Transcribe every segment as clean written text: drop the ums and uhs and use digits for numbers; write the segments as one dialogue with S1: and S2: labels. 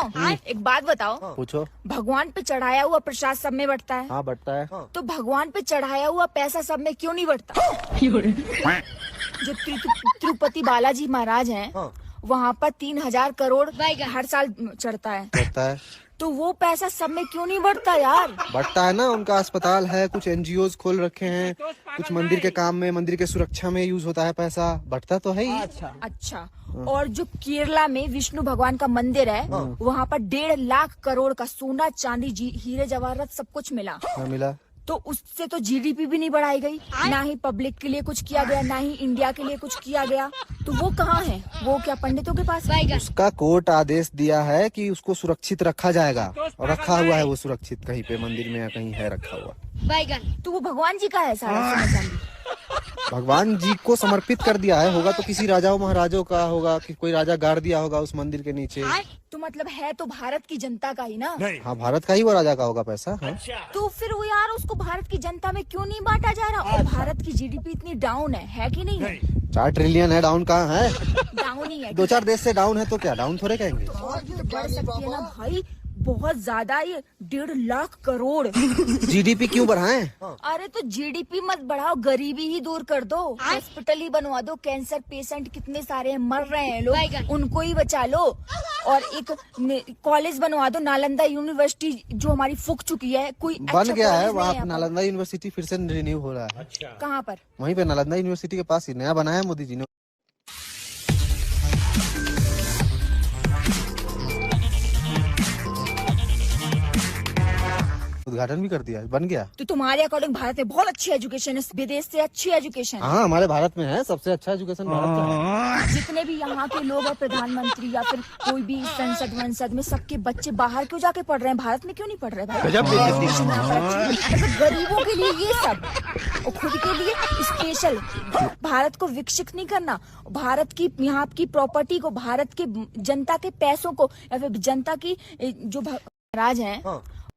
S1: एक बात बताओ।
S2: पूछो।
S1: भगवान पे चढ़ाया हुआ प्रसाद सब में बंटता है।
S2: हाँ बटता है।
S1: तो भगवान पे चढ़ाया हुआ पैसा सब में क्यों नहीं बंटता? जो तिरुपति बालाजी महाराज हैं, वहाँ पर 3,000 करोड़ हर साल चढ़ता है।
S2: बटता है।
S1: तो वो पैसा सब में क्यों नहीं बढ़ता यार?
S2: बटता है ना, उनका अस्पताल है, कुछ एनजीओज खोल रखे हैं, कुछ मंदिर के काम में, मंदिर के सुरक्षा में यूज होता है पैसा, बढ़ता तो है ही।
S1: अच्छा। और जो केरला में विष्णु भगवान का मंदिर है, वहाँ पर 1.5 लाख करोड़ का सोना चांदी हीरे जवाहरात सब कुछ मिला।
S2: मिला
S1: तो उससे तो जीडीपी भी नहीं बढ़ाई गई, ना ही पब्लिक के लिए कुछ किया गया, ना ही इंडिया के लिए कुछ किया गया। तो वो कहाँ है? वो क्या पंडितों के पास है?
S2: उसका कोर्ट आदेश दिया है कि उसको सुरक्षित रखा जाएगा, और रखा हुआ है वो सुरक्षित, कहीं पे मंदिर में या कहीं है रखा हुआ।
S1: तो वो भगवान जी का है सारा सोना चांदी?
S2: भगवान जी को समर्पित कर दिया है, होगा तो किसी राजाओं महाराजों का होगा, कि कोई राजा गाड़ दिया होगा उस मंदिर के नीचे।
S1: तो मतलब है तो भारत की जनता का ही ना?
S2: हाँ भारत का ही वो राजा का होगा पैसा। हाँ।
S1: तो फिर वो यार उसको भारत की जनता में क्यों नहीं बांटा जा रहा? और भारत की जीडीपी इतनी डाउन है कि नहीं है?
S2: 4 ट्रिलियन है, डाउन कहाँ है?
S1: डाउन ही है।
S2: 2-4 देश से डाउन है तो क्या डाउन थोड़े कहेंगे?
S1: और भी बढ़ सकती है ना भाई, बहुत ज्यादा। ये 1.5 लाख करोड़।
S2: जीडीपी क्यों बढ़ाएं?
S1: अरे तो जीडीपी मत बढ़ाओ, गरीबी ही दूर कर दो, हॉस्पिटल ही बनवा दो। कैंसर पेशेंट कितने सारे हैं, मर रहे हैं लोग, उनको ही बचा लो। और एक कॉलेज बनवा दो, नालंदा यूनिवर्सिटी जो हमारी फूक चुकी है, कोई
S2: बन
S1: अच्छा
S2: गया है
S1: कॉलेज
S2: वहाँ
S1: नहीं
S2: नालंदा यूनिवर्सिटी फिर से रिन्यू हो रहा है।
S1: कहाँ पर?
S2: वहीं पे नालंदा यूनिवर्सिटी के पास ही नया बनाया है मोदी जी ने। उद्घाटन भी कर दिया, बन गया।
S1: तो तुम्हारे अकॉर्डिंग भारत में बहुत अच्छी एजुकेशन है, विदेश से अच्छी एजुकेशन है?
S2: हाँ हमारे भारत में है, सबसे अच्छा एजुकेशन भारत का है।
S1: जितने भी यहाँ के लोग और प्रधानमंत्री या फिर कोई भी संसद में सबके बच्चे बाहर क्यों जाके पढ़ रहे हैं, भारत में क्यों नहीं पढ़ रहे भाई? मतलब गरीबों के लिए ये सब, और खुद के लिए स्पेशल। भारत को विकसित नहीं करना, भारत की यहाँ की प्रॉपर्टी को, भारत के जनता के पैसों को, या फिर जनता की जो राज है।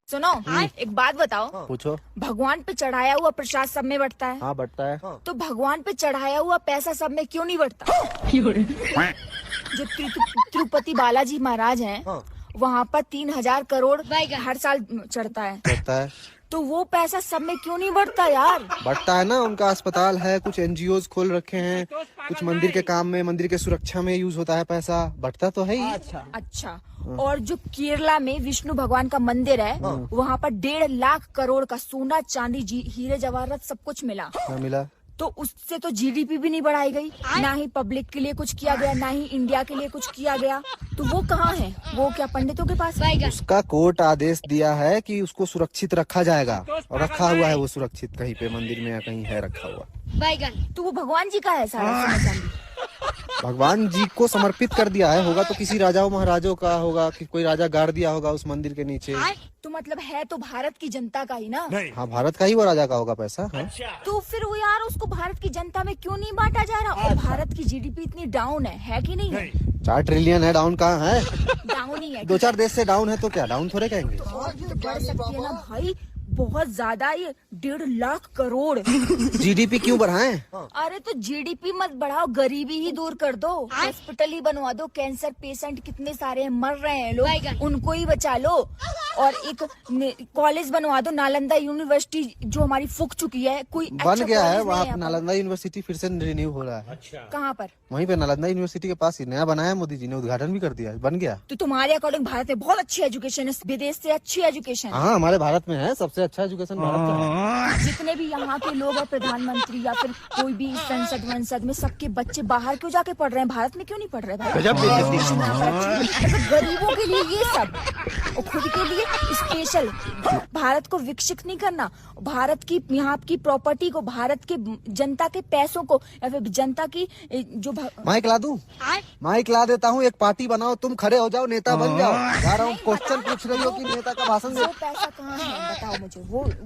S1: सुनो, एक बात बताओ।
S2: पूछो।
S1: भगवान पे चढ़ाया हुआ प्रसाद सब में बंटता है।
S2: हाँ बटता है।
S1: तो भगवान पे चढ़ाया हुआ पैसा सब में क्यों नहीं बंटता? जो तिरुपति बालाजी महाराज हैं, वहाँ पर 3,000 करोड़ हर साल चढ़ता है।
S2: बढ़ता है।
S1: तो वो पैसा सब में क्यों नहीं बढ़ता यार?
S2: बढ़ता है ना, उनका अस्पताल है, कुछ एनजीओज खोल रखे हैं, कुछ मंदिर के काम में, मंदिर के सुरक्षा में यूज होता है पैसा, बढ़ता तो है ही।
S1: अच्छा। और जो केरला में विष्णु भगवान का मंदिर है, वहाँ पर 1.5 लाख करोड़ का सोना चांदी हीरे जवाहरात सब कुछ मिला।
S2: मिला।
S1: तो उससे तो जीडीपी भी नहीं बढ़ाई गई, ना ही पब्लिक के लिए कुछ किया गया, ना ही इंडिया के लिए कुछ किया गया। तो वो कहाँ है? वो क्या पंडितों के पास है?
S2: उसका कोर्ट आदेश दिया है कि उसको सुरक्षित रखा जाएगा, और रखा हुआ है वो सुरक्षित, कहीं पे मंदिर में या कहीं है रखा हुआ।
S1: तो वो भगवान जी का है सारा सोना चांदी?
S2: भगवान जी को समर्पित कर दिया है, होगा तो किसी राजाओं महाराजों का होगा, कि कोई राजा गाड़ दिया होगा उस मंदिर के नीचे।
S1: तो मतलब है तो भारत की जनता का ही ना?
S2: हाँ भारत का ही वो राजा का होगा पैसा। हाँ।
S1: तो फिर वो यार उसको भारत की जनता में क्यों नहीं बांटा जा रहा? और भारत की जीडीपी इतनी डाउन है कि नहीं है?
S2: 4 ट्रिलियन है, डाउन कहाँ है?
S1: डाउन ही है।
S2: 2-4 देश से डाउन है तो क्या डाउन थोड़े कहेंगे?
S1: और भी बढ़ सकती है ना भाई, बहुत ज्यादा। ये 1.5 लाख करोड़।
S2: जीडीपी क्यों बढ़ाएं?
S1: अरे तो जीडीपी मत बढ़ाओ, गरीबी ही दूर कर दो, हॉस्पिटल ही बनवा दो। कैंसर पेशेंट कितने सारे हैं, मर रहे हैं लोग, उनको ही बचा लो। और एक कॉलेज बनवा दो, नालंदा यूनिवर्सिटी जो हमारी फूक चुकी है, कोई
S2: बन
S1: अच्छा
S2: गया है
S1: कॉलेज नहीं
S2: वहाँ नालंदा यूनिवर्सिटी फिर से रिन्यू हो रहा है।
S1: कहाँ पर?
S2: वहीं पे नालंदा यूनिवर्सिटी के पास ही नया बनाया है मोदी जी ने, उद्घाटन भी कर दिया, बन गया।
S1: तो तुम्हारे अकॉर्डिंग भारत में बहुत अच्छी एजुकेशन है, विदेश से अच्छी एजुकेशन है?
S2: हाँ हमारे भारत में है, सबसे अच्छा एजुकेशन भारत का है।
S1: जितने भी यहाँ के लोग और प्रधानमंत्री या फिर कोई भी संसद में सबके बच्चे बाहर क्यों जाके पढ़ रहे हैं, भारत में क्यों नहीं पढ़ रहे भाई? मतलब गरीबों के लिए ये सब, और खुद के लिए स्पेशल। भारत को विकसित नहीं करना, भारत की यहाँ की प्रॉपर्टी को, भारत के जनता के पैसों को, या फिर जनता की जो
S2: माइक ला दूं? माइक ला देता हूँ, एक पार्टी बनाओ, तुम खड़े हो जाओ, नेता बन जाओ। जा रहा हूँ, क्वेश्चन पूछ रही हो कि नेता का भाषण दे।
S1: वो पैसा कहाँ है बताओ मुझे?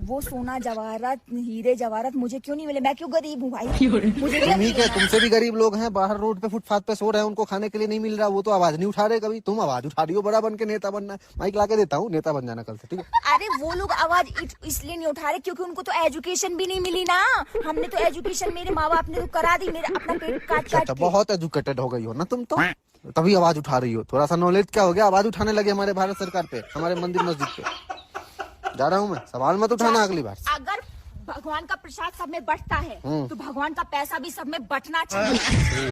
S1: वो सोना जवाहरात हीरे जवाहरात मुझे क्यों नहीं मिले? मैं क्यों गरीब हूँ भाई? मुझे
S2: तुम क्या, तुमसे भी गरीब लोग हैं, बाहर रोड पे फुटपाथ पे सो रहे हैं, उनको खाने के लिए नहीं मिल रहा, वो तो आवाज नहीं उठा रहे कभी। तुम आवाज उठा रही हो, बड़ा बन के नेता बनना है। माइक ला के देता हूँ, नेता बन जाना कल से, ठीक है?
S1: अरे वो लोग आवाज इसलिए नहीं उठा रहे क्योंकि उनको तो एजुकेशन भी नहीं मिली ना। हमने तो एजुकेशन, मेरे माँ बाप ने तो करा दी, मेरा अपना पेट काट काट के।
S2: बहुत एजुकेटेड हो गई हो ना तुम तो। तभी आवाज उठा रही हो। थोड़ा सा नॉलेज क्या हो गया, आवाज उठाने लगे हमारे भारत सरकार पे, हमारे मंदिर मस्जिद पे। जा रहा हूँ मैं, सवाल मत उठाना अगली बार।
S1: अगर भगवान का प्रसाद सब में बंटता है तो भगवान का पैसा भी सब में बंटना चाहिए।